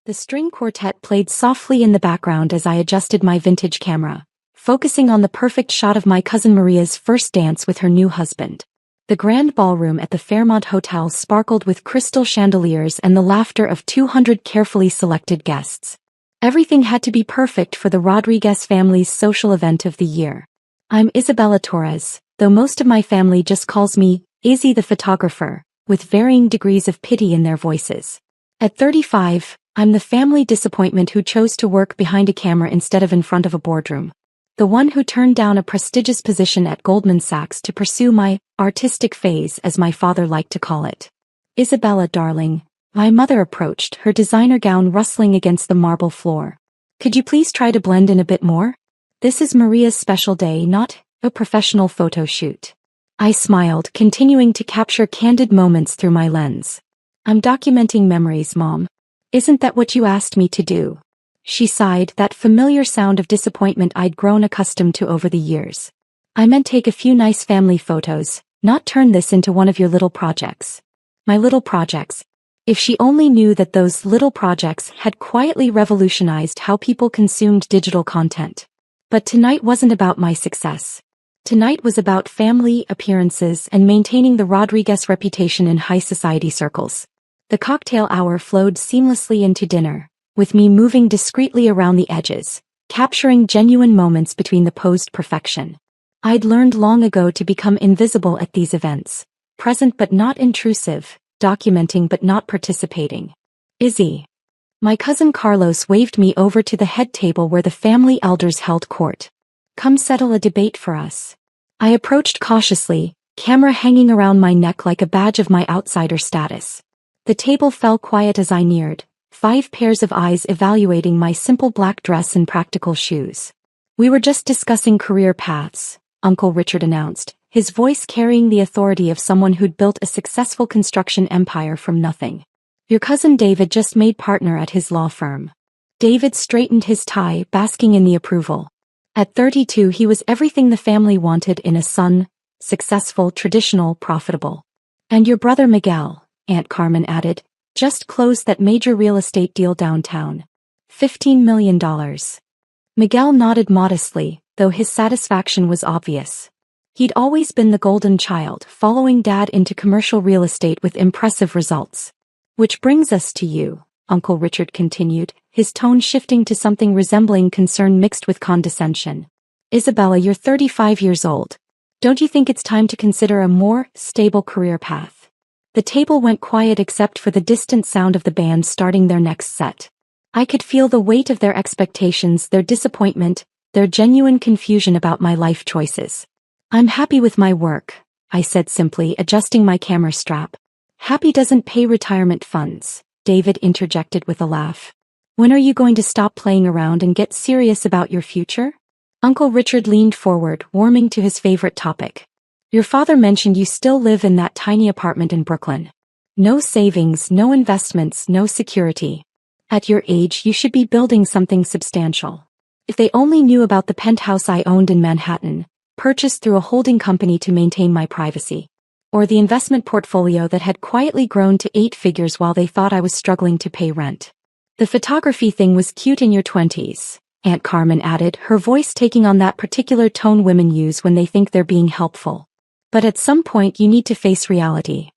The string quartet played softly in the background as I adjusted my vintage camera, focusing on the perfect shot of my cousin Maria's first dance with her new husband. The grand ballroom at the Fairmont Hotel sparkled with crystal chandeliers and the laughter of 200 carefully selected guests. Everything had to be perfect for the Rodriguez family's social event of the year. I'm Isabella Torres, though most of my family just calls me Izzy the photographer, with varying degrees of pity in their voices. At 35, I'm the family disappointment who chose to work behind a camera instead of in front of a boardroom. The one who turned down a prestigious position at Goldman Sachs to pursue my artistic phase, as my father liked to call it. Isabella, darling, my mother approached, her designer gown rustling against the marble floor. Could you please try to blend in a bit more? This is Maria's special day, not a professional photo shoot. I smiled, continuing to capture candid moments through my lens. I'm documenting memories, Mom. Isn't that what you asked me to do? She sighed, that familiar sound of disappointment I'd grown accustomed to over the years. I meant take a few nice family photos, not turn this into one of your little projects. My little projects. If she only knew that those little projects had quietly revolutionized how people consumed digital content. But tonight wasn't about my success. Tonight was about family, appearances, and maintaining the Rodriguez reputation in high society circles. The cocktail hour flowed seamlessly into dinner, with me moving discreetly around the edges, capturing genuine moments between the posed perfection. I'd learned long ago to become invisible at these events, present but not intrusive, documenting but not participating. Izzy. My cousin Carlos waved me over to the head table where the family elders held court. Come settle a debate for us. I approached cautiously, camera hanging around my neck like a badge of my outsider status. The table fell quiet as I neared, 5 pairs of eyes evaluating my simple black dress and practical shoes. We were just discussing career paths, Uncle Richard announced, his voice carrying the authority of someone who'd built a successful construction empire from nothing. Your cousin David just made partner at his law firm. David straightened his tie, basking in the approval. At 32, he was everything the family wanted in a son: successful, traditional, profitable. And your brother Miguel, Aunt Carmen added, just closed that major real estate deal downtown. $15 million. Miguel nodded modestly, though his satisfaction was obvious. He'd always been the golden child, following Dad into commercial real estate with impressive results. Which brings us to you, Uncle Richard continued, his tone shifting to something resembling concern mixed with condescension. Isabella, you're 35 years old. Don't you think it's time to consider a more stable career path? The table went quiet except for the distant sound of the band starting their next set. I could feel the weight of their expectations, their disappointment, their genuine confusion about my life choices. I'm happy with my work, I said simply, adjusting my camera strap. Happy doesn't pay retirement funds, David interjected with a laugh. When are you going to stop playing around and get serious about your future? Uncle Richard leaned forward, warming to his favorite topic. Your father mentioned you still live in that tiny apartment in Brooklyn. No savings, no investments, no security. At your age, you should be building something substantial. If they only knew about the penthouse I owned in Manhattan, purchased through a holding company to maintain my privacy. Or the investment portfolio that had quietly grown to 8 figures while they thought I was struggling to pay rent. The photography thing was cute in your 20s, Aunt Carmen added, her voice taking on that particular tone women use when they think they're being helpful. But at some point you need to face reality.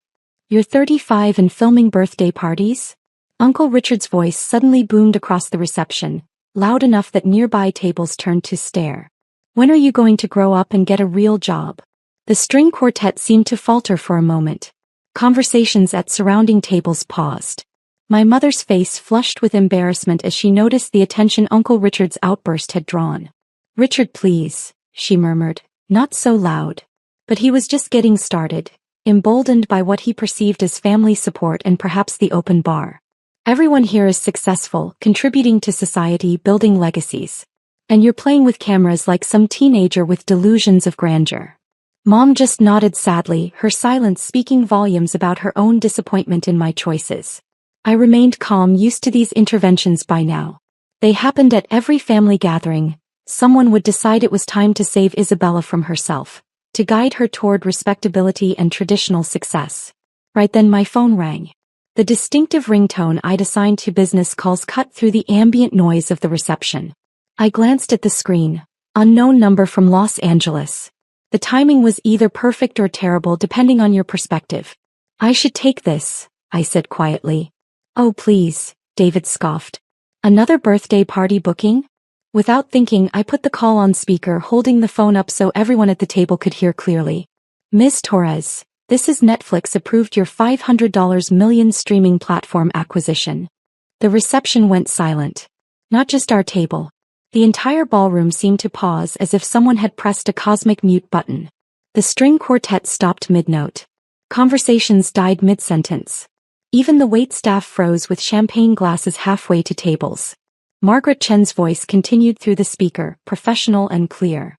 You're 35 and filming birthday parties? Uncle Richard's voice suddenly boomed across the reception, loud enough that nearby tables turned to stare. When are you going to grow up and get a real job? The string quartet seemed to falter for a moment. Conversations at surrounding tables paused. My mother's face flushed with embarrassment as she noticed the attention Uncle Richard's outburst had drawn. Richard, please, she murmured, not so loud. But he was just getting started, emboldened by what he perceived as family support and perhaps the open bar. Everyone here is successful, contributing to society, building legacies. And you're playing with cameras like some teenager with delusions of grandeur. Mom just nodded sadly, her silence speaking volumes about her own disappointment in my choices. I remained calm, used to these interventions by now. They happened at every family gathering. Someone would decide it was time to save Isabella from herself, to guide her toward respectability and traditional success. Right then my phone rang. The distinctive ringtone I'd assigned to business calls cut through the ambient noise of the reception. I glanced at the screen. Unknown number from Los Angeles. The timing was either perfect or terrible depending on your perspective. I should take this, I said quietly. Oh please, David scoffed. Another birthday party booking? Without thinking, I put the call on speaker, holding the phone up so everyone at the table could hear clearly. Ms. Torres, this is Netflix approved your $500 million streaming platform acquisition. The reception went silent. Not just our table. The entire ballroom seemed to pause as if someone had pressed a cosmic mute button. The string quartet stopped mid-note. Conversations died mid-sentence. Even the waitstaff froze with champagne glasses halfway to tables. Margaret Chen's voice continued through the speaker, professional and clear.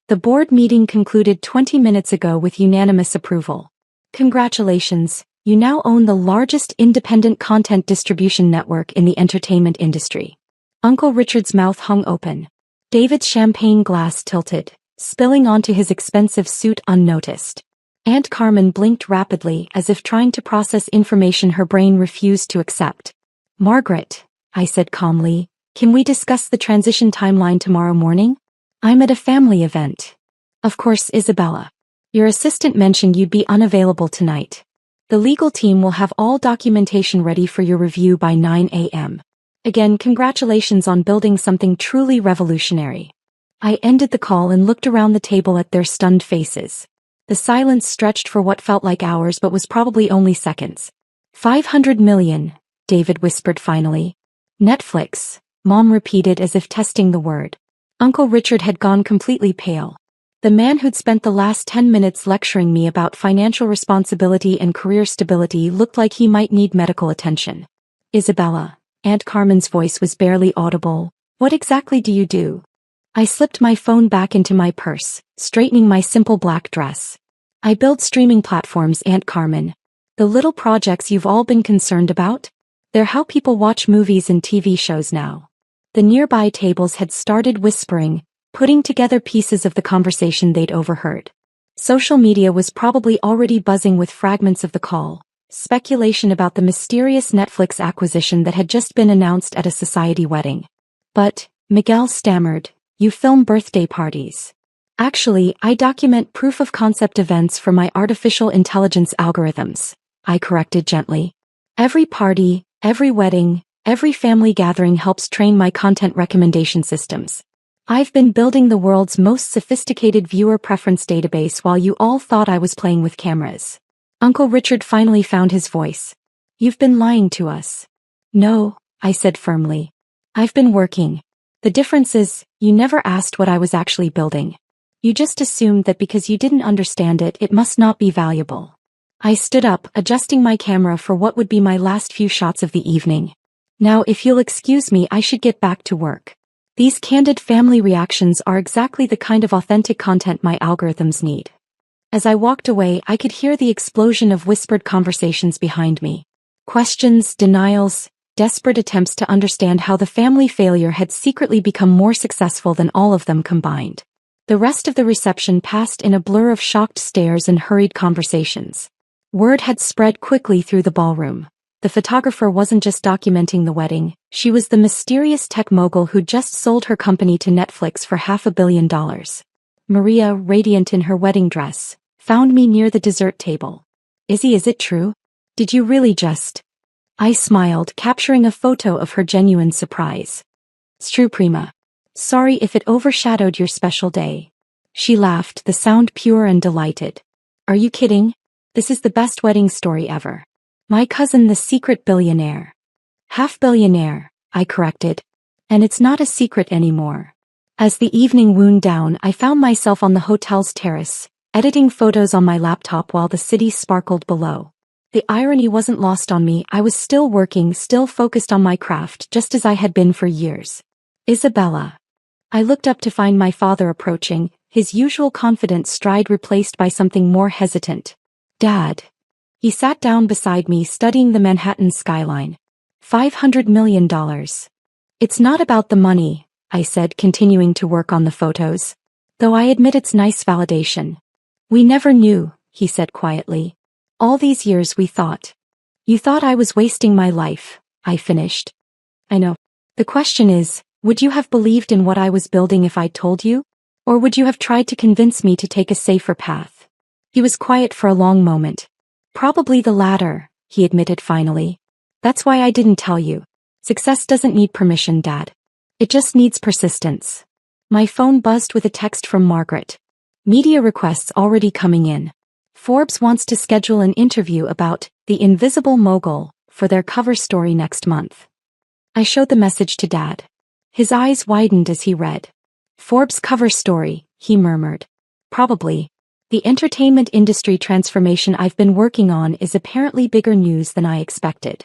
The board meeting concluded 20 minutes ago with unanimous approval. Congratulations, you now own the largest independent content distribution network in the entertainment industry. Uncle Richard's mouth hung open. David's champagne glass tilted, spilling onto his expensive suit unnoticed. Aunt Carmen blinked rapidly as if trying to process information her brain refused to accept. Margaret, I said calmly, can we discuss the transition timeline tomorrow morning? I'm at a family event. Of course, Isabella. Your assistant mentioned you'd be unavailable tonight. The legal team will have all documentation ready for your review by 9 a.m. Again, congratulations on building something truly revolutionary. I ended the call and looked around the table at their stunned faces. The silence stretched for what felt like hours but was probably only seconds. 500 million, David whispered finally. Netflix, Mom repeated as if testing the word. Uncle Richard had gone completely pale. The man who'd spent the last 10 minutes lecturing me about financial responsibility and career stability looked like he might need medical attention. Isabella, Aunt Carmen's voice was barely audible. What exactly do you do? I slipped my phone back into my purse, straightening my simple black dress. I build streaming platforms, Aunt Carmen. The little projects you've all been concerned about? They're how people watch movies and TV shows now. The nearby tables had started whispering, putting together pieces of the conversation they'd overheard. Social media was probably already buzzing with fragments of the call, speculation about the mysterious Netflix acquisition that had just been announced at a society wedding. But, Miguel stammered, you film birthday parties. Actually, I document proof-of-concept events for my artificial intelligence algorithms, I corrected gently. Every party, every wedding, every family gathering helps train my content recommendation systems. I've been building the world's most sophisticated viewer preference database while you all thought I was playing with cameras. Uncle Richard finally found his voice. You've been lying to us. No, I said firmly. I've been working. The difference is, you never asked what I was actually building. You just assumed that because you didn't understand it, it must not be valuable. I stood up, adjusting my camera for what would be my last few shots of the evening. Now, if you'll excuse me, I should get back to work. These candid family reactions are exactly the kind of authentic content my algorithms need. As I walked away, I could hear the explosion of whispered conversations behind me. Questions, denials, desperate attempts to understand how the family failure had secretly become more successful than all of them combined. The rest of the reception passed in a blur of shocked stares and hurried conversations. Word had spread quickly through the ballroom. The photographer wasn't just documenting the wedding, she was the mysterious tech mogul who'd just sold her company to Netflix for $500 million. Maria, radiant in her wedding dress, found me near the dessert table. Izzy, is it true? Did you really just... I smiled, capturing a photo of her genuine surprise. It's true, Prima. Sorry if it overshadowed your special day. She laughed, the sound pure and delighted. Are you kidding? This is the best wedding story ever. My cousin, the secret billionaire. Half-billionaire, I corrected. And it's not a secret anymore. As the evening wound down, I found myself on the hotel's terrace, editing photos on my laptop while the city sparkled below. The irony wasn't lost on me. I was still working, still focused on my craft, just as I had been for years. Isabella. I looked up to find my father approaching, his usual confident stride replaced by something more hesitant. Dad. He sat down beside me, studying the Manhattan skyline. $500 million. It's not about the money, I said, continuing to work on the photos. Though I admit it's nice validation. We never knew, he said quietly. All these years we thought. You thought I was wasting my life, I finished. I know. The question is, would you have believed in what I was building if I'd told you? Or would you have tried to convince me to take a safer path? He was quiet for a long moment. Probably the latter, he admitted finally. That's why I didn't tell you. Success doesn't need permission, Dad. It just needs persistence. My phone buzzed with a text from Margaret. Media requests already coming in. Forbes wants to schedule an interview about The Invisible Mogul for their cover story next month. I showed the message to Dad. His eyes widened as he read. Forbes cover story, he murmured. Probably. The entertainment industry transformation I've been working on is apparently bigger news than I expected.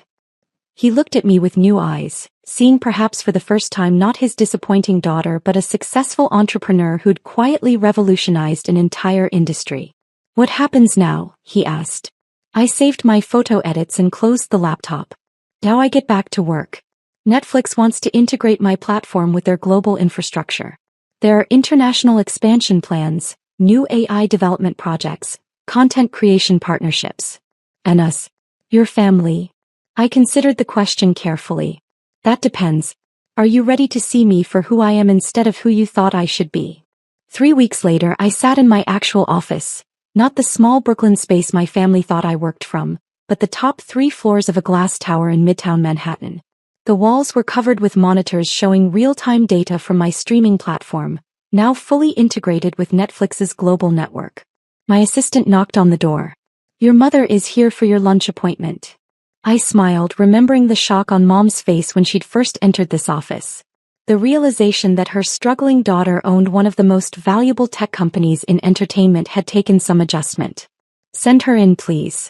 He looked at me with new eyes, seeing perhaps for the first time not his disappointing daughter but a successful entrepreneur who'd quietly revolutionized an entire industry. What happens now? He asked. I saved my photo edits and closed the laptop. Now I get back to work. Netflix wants to integrate my platform with their global infrastructure. There are international expansion plans, new AI development projects, content creation partnerships. And us. Your family. I considered the question carefully. That depends. Are you ready to see me for who I am instead of who you thought I should be? 3 weeks later I sat in my actual office, not the small Brooklyn space my family thought I worked from, but the top 3 floors of a glass tower in Midtown Manhattan. The walls were covered with monitors showing real-time data from my streaming platform, now fully integrated with Netflix's global network. My assistant knocked on the door. Your mother is here for your lunch appointment. I smiled, remembering the shock on Mom's face when she'd first entered this office. The realization that her struggling daughter owned one of the most valuable tech companies in entertainment had taken some adjustment. Send her in, please.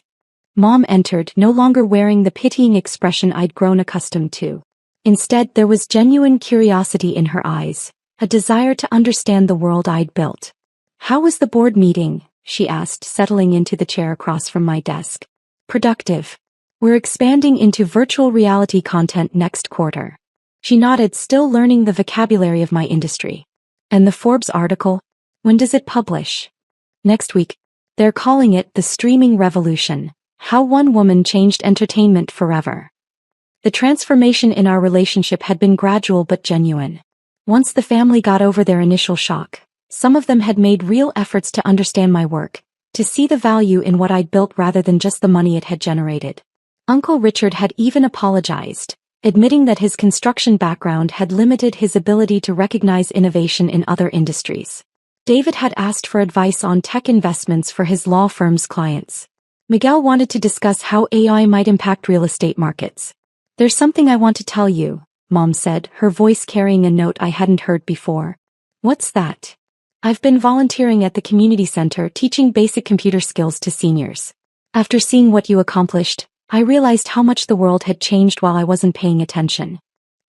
Mom entered, no longer wearing the pitying expression I'd grown accustomed to. Instead, there was genuine curiosity in her eyes, a desire to understand the world I'd built. How was the board meeting? She asked, settling into the chair across from my desk. Productive. We're expanding into virtual reality content next quarter. She nodded, still learning the vocabulary of my industry. And the Forbes article? When does it publish? Next week. They're calling it The Streaming Revolution. How One Woman Changed Entertainment Forever. The transformation in our relationship had been gradual but genuine. Once the family got over their initial shock, some of them had made real efforts to understand my work, to see the value in what I'd built rather than just the money it had generated. Uncle Richard had even apologized, admitting that his construction background had limited his ability to recognize innovation in other industries. David had asked for advice on tech investments for his law firm's clients. Miguel wanted to discuss how AI might impact real estate markets. There's something I want to tell you, Mom said, her voice carrying a note I hadn't heard before. What's that? I've been volunteering at the community center teaching basic computer skills to seniors. After seeing what you accomplished, I realized how much the world had changed while I wasn't paying attention.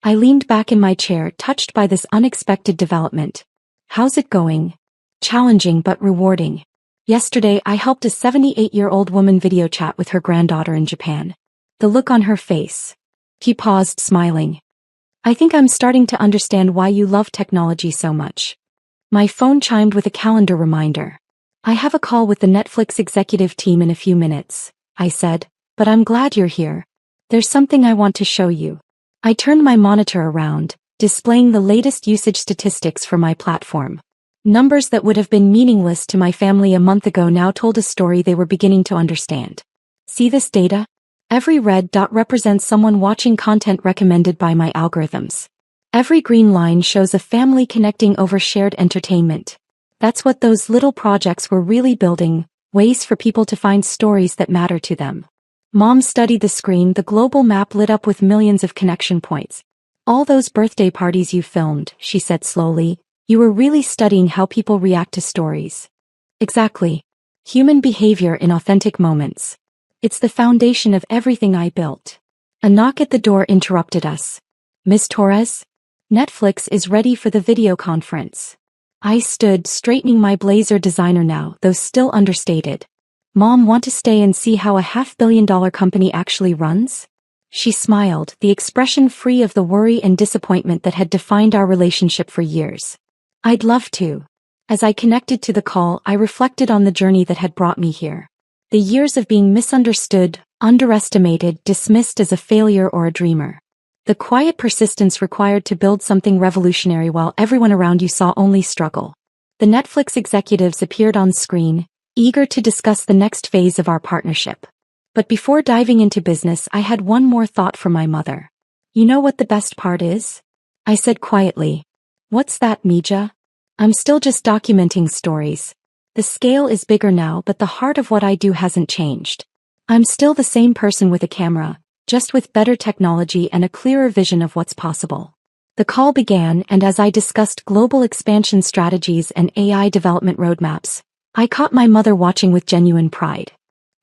I leaned back in my chair, touched by this unexpected development. How's it going? Challenging but rewarding. Yesterday I helped a 78-year-old woman video chat with her granddaughter in Japan. The look on her face. He paused, smiling. I think I'm starting to understand why you love technology so much. My phone chimed with a calendar reminder. I have a call with the Netflix executive team in a few minutes, I said, but I'm glad you're here. There's something I want to show you. I turned my monitor around, displaying the latest usage statistics for my platform. Numbers that would have been meaningless to my family a month ago now told a story they were beginning to understand. See this data? Every red dot represents someone watching content recommended by my algorithms. Every green line shows a family connecting over shared entertainment. That's what those little projects were really building, ways for people to find stories that matter to them. Mom studied the screen, the global map lit up with millions of connection points. All those birthday parties you filmed, she said slowly, you were really studying how people react to stories. Exactly. Human behavior in authentic moments. It's the foundation of everything I built. A knock at the door interrupted us. Miss Torres? Netflix is ready for the video conference. I stood, straightening my blazer, designer now, though still understated. Mom, want to stay and see how a $500 million company actually runs? She smiled, the expression free of the worry and disappointment that had defined our relationship for years. I'd love to. As I connected to the call, I reflected on the journey that had brought me here. The years of being misunderstood, underestimated, dismissed as a failure or a dreamer. The quiet persistence required to build something revolutionary while everyone around you saw only struggle. The Netflix executives appeared on screen, eager to discuss the next phase of our partnership. But before diving into business, I had one more thought for my mother. "You know what the best part is?" I said quietly. "What's that, Mija?" "I'm still just documenting stories. The scale is bigger now, but the heart of what I do hasn't changed. I'm still the same person with a camera, just with better technology and a clearer vision of what's possible." The call began, and as I discussed global expansion strategies and AI development roadmaps, I caught my mother watching with genuine pride.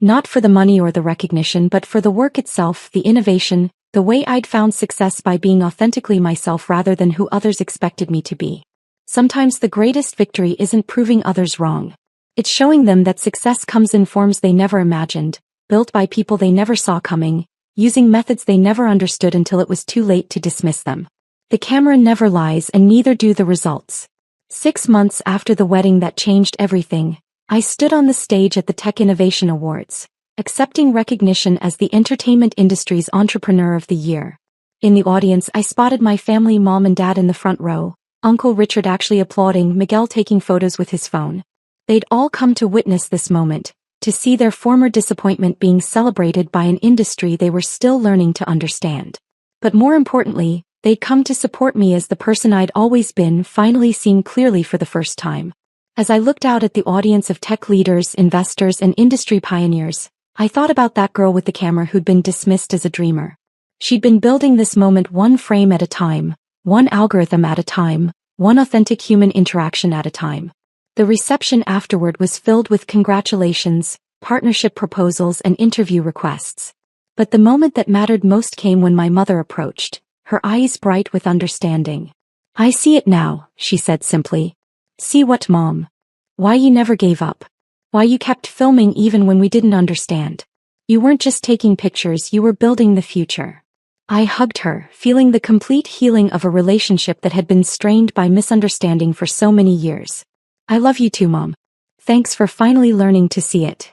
Not for the money or the recognition, but for the work itself, the innovation, the way I'd found success by being authentically myself rather than who others expected me to be. Sometimes the greatest victory isn't proving others wrong. It's showing them that success comes in forms they never imagined, built by people they never saw coming, using methods they never understood until it was too late to dismiss them. The camera never lies, and neither do the results. 6 months after the wedding that changed everything, I stood on the stage at the Tech Innovation Awards, accepting recognition as the entertainment industry's Entrepreneur of the Year. In the audience, I spotted my family, mom and dad in the front row, Uncle Richard actually applauding, Miguel taking photos with his phone. They'd all come to witness this moment, to see their former disappointment being celebrated by an industry they were still learning to understand. But more importantly, they'd come to support me as the person I'd always been, finally seen clearly for the first time. As I looked out at the audience of tech leaders, investors, and industry pioneers, I thought about that girl with the camera who'd been dismissed as a dreamer. She'd been building this moment one frame at a time, one algorithm at a time, one authentic human interaction at a time. The reception afterward was filled with congratulations, partnership proposals, and interview requests. But the moment that mattered most came when my mother approached, her eyes bright with understanding. "I see it now," she said simply. "See what, Mom? Why you never gave up. Why you kept filming even when we didn't understand. You weren't just taking pictures, you were building the future." I hugged her, feeling the complete healing of a relationship that had been strained by misunderstanding for so many years. "I love you too, Mom. Thanks for finally learning to see it."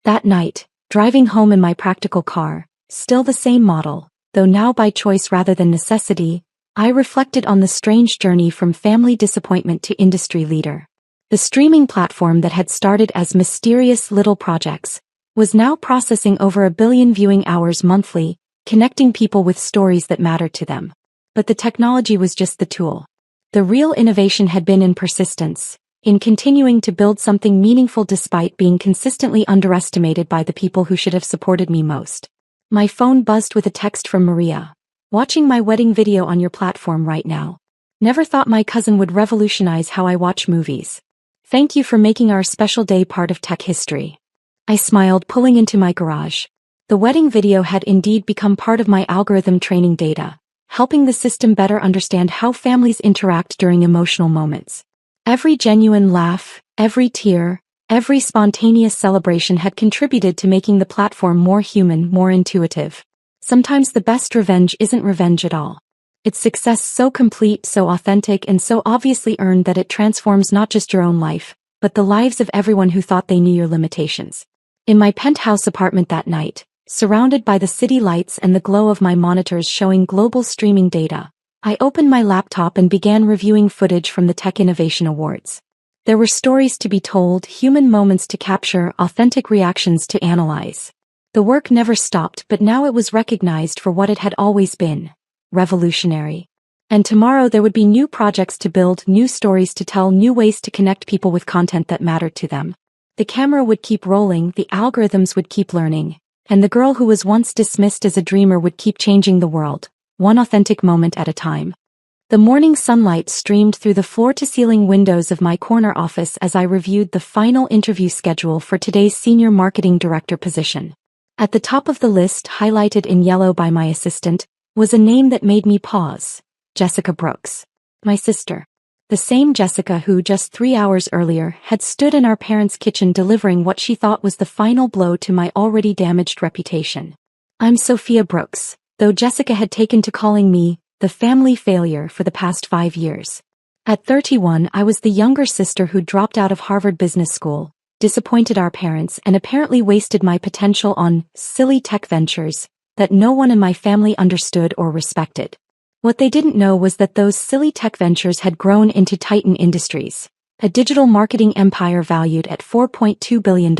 That night, driving home in my practical car, still the same model, though now by choice rather than necessity, I reflected on the strange journey from family disappointment to industry leader. The streaming platform that had started as mysterious little projects was now processing over 1 billion viewing hours monthly, connecting people with stories that mattered to them. But the technology was just the tool. The real innovation had been in persistence, in continuing to build something meaningful despite being consistently underestimated by the people who should have supported me most. My phone buzzed with a text from Maria. "Watching my wedding video on your platform right now. Never thought my cousin would revolutionize how I watch movies. Thank you for making our special day part of tech history." I smiled, pulling into my garage. The wedding video had indeed become part of my algorithm training data, helping the system better understand how families interact during emotional moments. Every genuine laugh, every tear, every spontaneous celebration had contributed to making the platform more human, more intuitive. Sometimes the best revenge isn't revenge at all. It's success so complete, so authentic, and so obviously earned that it transforms not just your own life, but the lives of everyone who thought they knew your limitations. In my penthouse apartment that night, surrounded by the city lights and the glow of my monitors showing global streaming data, I opened my laptop and began reviewing footage from the Tech Innovation Awards. There were stories to be told, human moments to capture, authentic reactions to analyze. The work never stopped, but now it was recognized for what it had always been: revolutionary. And tomorrow there would be new projects to build, new stories to tell, new ways to connect people with content that mattered to them. The camera would keep rolling, the algorithms would keep learning, and the girl who was once dismissed as a dreamer would keep changing the world, one authentic moment at a time. The morning sunlight streamed through the floor-to-ceiling windows of my corner office as I reviewed the final interview schedule for today's senior marketing director position. At the top of the list, highlighted in yellow by my assistant, was a name that made me pause: Jessica Brooks. My sister. The same Jessica who, just 3 hours earlier, had stood in our parents' kitchen delivering what she thought was the final blow to my already damaged reputation. I'm Sophia Brooks, though Jessica had taken to calling me the family failure for the past 5 years. At 31, I was the younger sister who dropped out of Harvard Business School, disappointed our parents, and apparently wasted my potential on silly tech ventures that no one in my family understood or respected. What they didn't know was that those silly tech ventures had grown into Titan Industries, a digital marketing empire valued at $4.2 billion.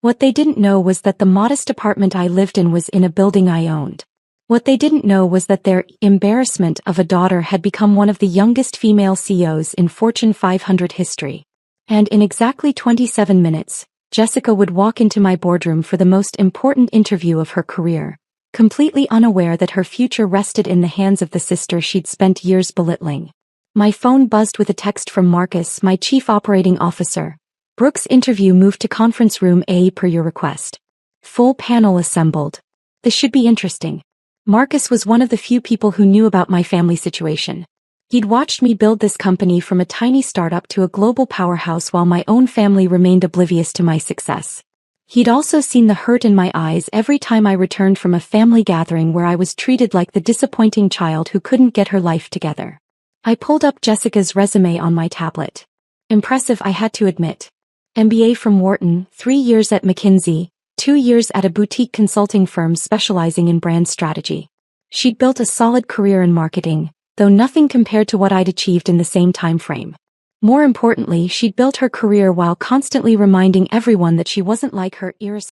What they didn't know was that the modest apartment I lived in was in a building I owned. What they didn't know was that their embarrassment of a daughter had become one of the youngest female CEOs in Fortune 500 history. And in exactly 27 minutes, Jessica would walk into my boardroom for the most important interview of her career, completely unaware that her future rested in the hands of the sister she'd spent years belittling. My phone buzzed with a text from Marcus, my chief operating officer. Brooke's interview moved to conference room A per your request. Full panel assembled. This should be interesting. Marcus was one of the few people who knew about my family situation. He'd watched me build this company from a tiny startup to a global powerhouse while my own family remained oblivious to my success. He'd also seen the hurt in my eyes every time I returned from a family gathering where I was treated like the disappointing child who couldn't get her life together. I pulled up Jessica's resume on my tablet. Impressive, I had to admit. MBA from Wharton, 3 years at McKinsey, 2 years at a boutique consulting firm specializing in brand strategy. She'd built a solid career in marketing, though nothing compared to what I'd achieved in the same time frame. More importantly, she'd built her career while constantly reminding everyone that she wasn't like her irresponsible